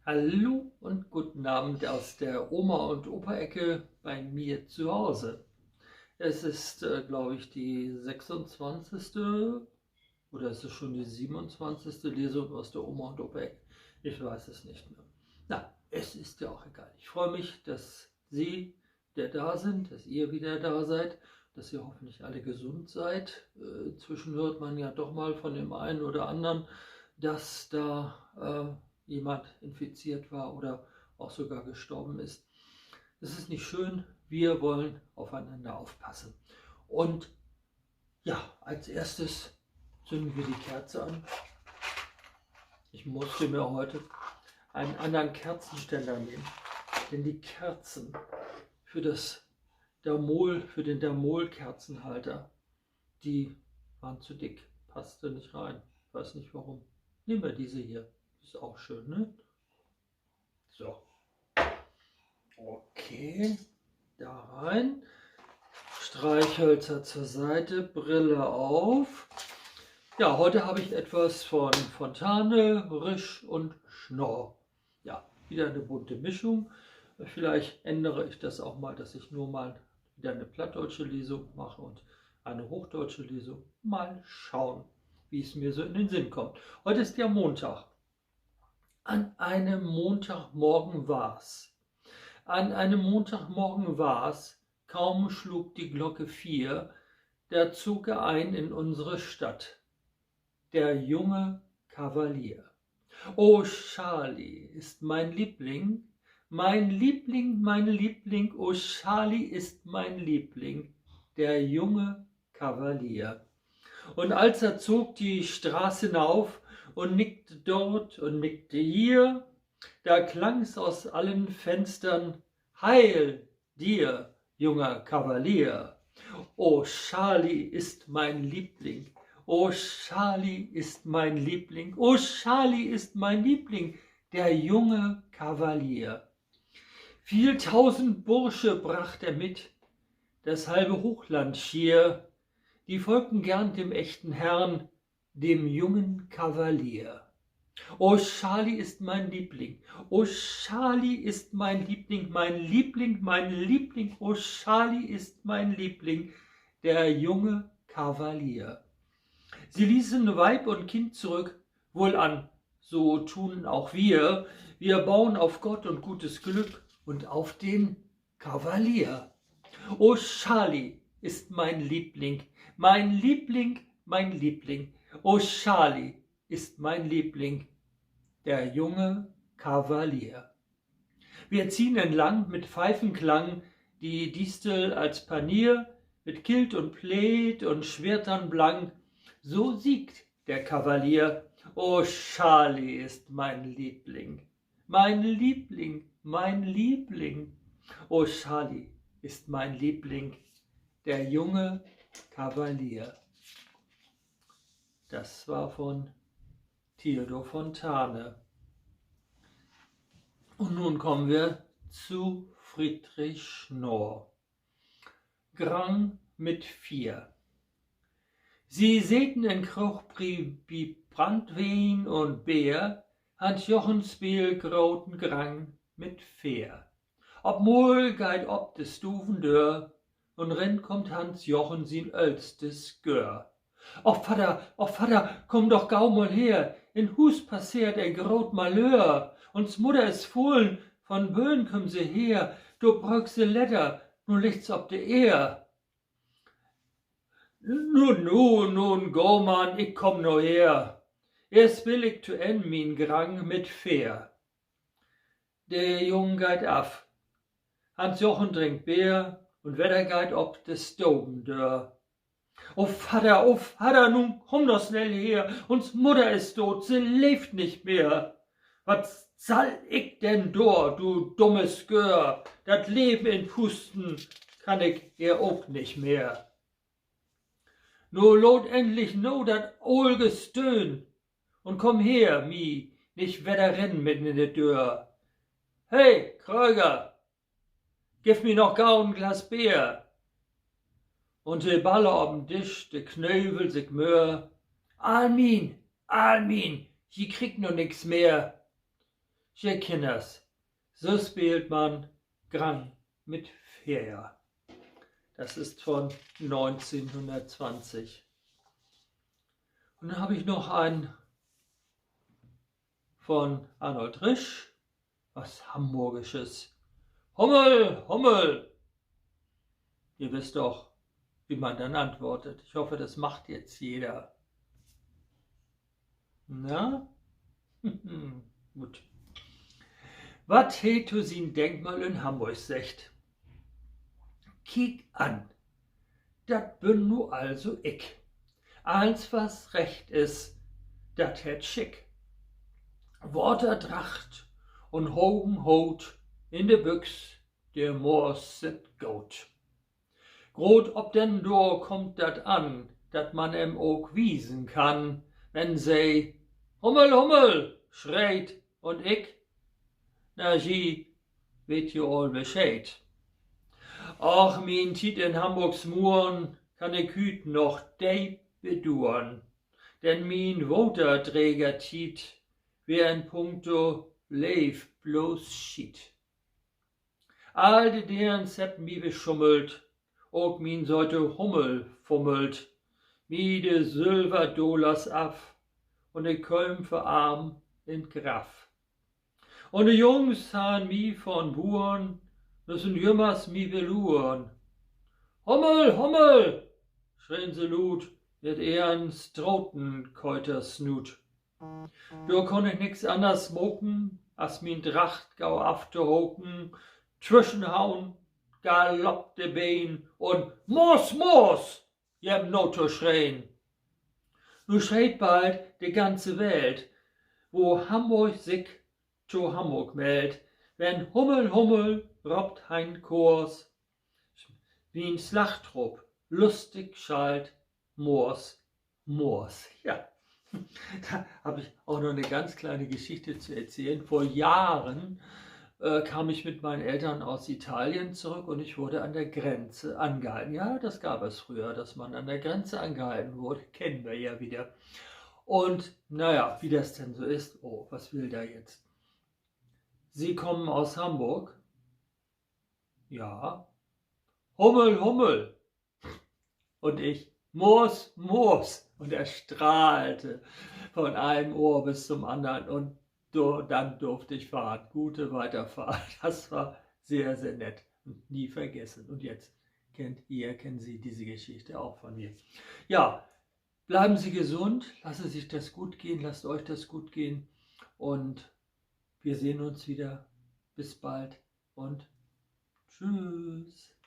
Hallo und guten Abend aus der Oma- und Opa-Ecke bei mir zu Hause. Es ist, glaube ich, die 26. oder ist es schon die 27. Lesung aus der Oma- und Opa-Ecke? Ich weiß es nicht mehr. Na, es ist ja auch egal. Ich freue mich, dass Sie wieder da sind, dass ihr wieder da seid, dass ihr hoffentlich alle gesund seid. Inzwischen hört man ja doch mal von dem einen oder anderen, dass da jemand infiziert war oder auch sogar gestorben ist. Das ist nicht schön. Wir wollen aufeinander aufpassen. Und ja, als erstes zünden wir die Kerze an. Ich musste mir heute einen anderen Kerzenständer nehmen, denn die Kerzen für für den Thermol-Kerzenhalter, die waren zu dick, passte nicht rein. Ich weiß nicht warum. Nehmen wir diese hier. Ist auch schön, ne? So, okay, da rein. Streichhölzer zur Seite, Brille auf. Ja, heute habe ich etwas von Fontane, Risch und Schnorr. Ja, wieder eine bunte Mischung. Vielleicht ändere ich das auch mal, dass ich nur mal wieder eine plattdeutsche Lesung mache und eine hochdeutsche Lesung. Mal schauen, wie es mir so in den Sinn kommt. Heute ist ja Montag. An einem Montagmorgen war's. An einem Montagmorgen war's, kaum schlug die Glocke 4, da zog er ein in unsere Stadt. Der junge Kavalier. Oh, Charlie ist mein Liebling, mein Liebling, mein Liebling, oh, Charlie ist mein Liebling, der junge Kavalier. Und als er zog die Straße hinauf und nickte dort und nickte hier, da klang's aus allen Fenstern: Heil dir, junger Kavalier! Oh, Charlie ist mein Liebling, oh, Charlie ist mein Liebling, oh, Charlie ist mein Liebling, der junge Kavalier. Viel tausend Bursche bracht er mit, das halbe Hochland schier, die folgten gern dem echten Herrn, dem jungen Kavalier. Oh, Charlie ist mein Liebling, oh, Charlie ist mein Liebling, mein Liebling, mein Liebling, oh, Charlie ist mein Liebling, der junge Kavalier. Sie ließen Weib und Kind zurück, wohlan, so tun auch wir. Wir bauen auf Gott und gutes Glück und auf den Kavalier. Oh, Charlie ist mein Liebling, mein Liebling, mein Liebling. Oh, Charlie ist mein Liebling, der junge Kavalier. Wir ziehen entlang mit Pfeifenklang, die Distel als Panier, mit Kilt und Plaid und Schwertern blank. So siegt der Kavalier. Oh, Charlie ist mein Liebling, mein Liebling, mein Liebling. Oh, Charlie ist mein Liebling, der junge Kavalier. Das war von Theodor Fontane. Und nun kommen wir zu Friedrich Schnorr. Grang mit 4. Sie säten in Krochbri Brandwein und Beer, Hans Jochensbeel groten Grang mit Feer. Ob Mol geit ob de Stuvendör, und renn kommt Hans Jochen sin Ölstes Gör. Och Vater, komm doch gau mal her, in Hus passiert grot Malheur, uns Mutter is fohlen, von Böen küm se her, du brauchst se Letter, nu liegt's ob de Ehr. Nun, Gorman, ich komm no her. Erst will ich zu en min Grang mit Feer. Der Jung geit af. Hans Jochen trinkt Bier und Wetter geit ob de Stobendör. Oh Vater, nun komm doch schnell her, uns Mutter ist tot, sie lebt nicht mehr. Was soll ich denn dor, du dummes Gör? Dat Leben in Pusten kann ich ihr auch nicht mehr. No lot endlich no dat ol Gestöhn und komm her, mi, nicht wedder rennen mitten in de Dör. Hey, Kröger, gib mi noch gau ein Glas Bier. Und de Balle ob'n Tisch, de Knövel sich Möhr. Almin, je kriegt no nix mehr. Je Kinders, so spielt man Grang mit Fair. Das ist von 1920. Und dann habe ich noch einen von Arnold Risch, was Hamburgisches. Hummel, Hummel! Ihr wisst doch, wie man dann antwortet. Ich hoffe, das macht jetzt jeder. Na? Gut. Was heet du sin Denkmal in Hamburg secht? Kiek an, dat bin nu also ich. Eins, was recht is, dat het schick. Worterdracht und Hogen Hot in de Büchs, der Moors sit Goat. Grot ob denn Dor kommt dat an, dat man em ook wiesen kann, wenn sei Hummel, Hummel schreit und ich, na sie, weet je all Bescheid. Ach, min Tiet in Hamburgs Muren kann ich hüt noch de beduren, denn min Woterträger Tiet, wer in puncto Leif bloß schiet. All de deren sepp mi beschummelt, ook min sollte Hummel fummelt, mi de Silberdollars af und de Kölmfe arm in Graf. Und de Jungs han mi von Buren, müssen jümmers mi beluren. Hummel, Hummel, schrien se lut, mit ehren Strotenkeutersnut. Da konn ich nix anders smoken, als min Dracht gau afterhoken, zwischenhauen, galopp de Bein und Moos, Moos, jem Noto schreien. Nu schreit bald de ganze Welt, wo Hamburg sich zu Hamburg meldt, wenn Hummel, Hummel robbt hein Kurs, wie ein Schlachttrupp, lustig schalt, Moors, Moors. Ja, da habe ich auch noch eine ganz kleine Geschichte zu erzählen. Vor Jahren kam ich mit meinen Eltern aus Italien zurück und ich wurde an der Grenze angehalten. Ja, das gab es früher, dass man an der Grenze angehalten wurde. Kennen wir ja wieder. Und naja, wie das denn so ist. Oh, was will der jetzt? Sie kommen aus Hamburg? Ja. Hummel, Hummel. Und ich, Moos, Moos. Und er strahlte von einem Ohr bis zum anderen und dann durfte ich fahren. Gute Weiterfahrt. Das war sehr, sehr nett und nie vergessen. Und jetzt kennen Sie diese Geschichte auch von mir. Ja, bleiben Sie gesund, lassen Sie sich das gut gehen, lasst euch das gut gehen und wir sehen uns wieder. Bis bald und tschüss.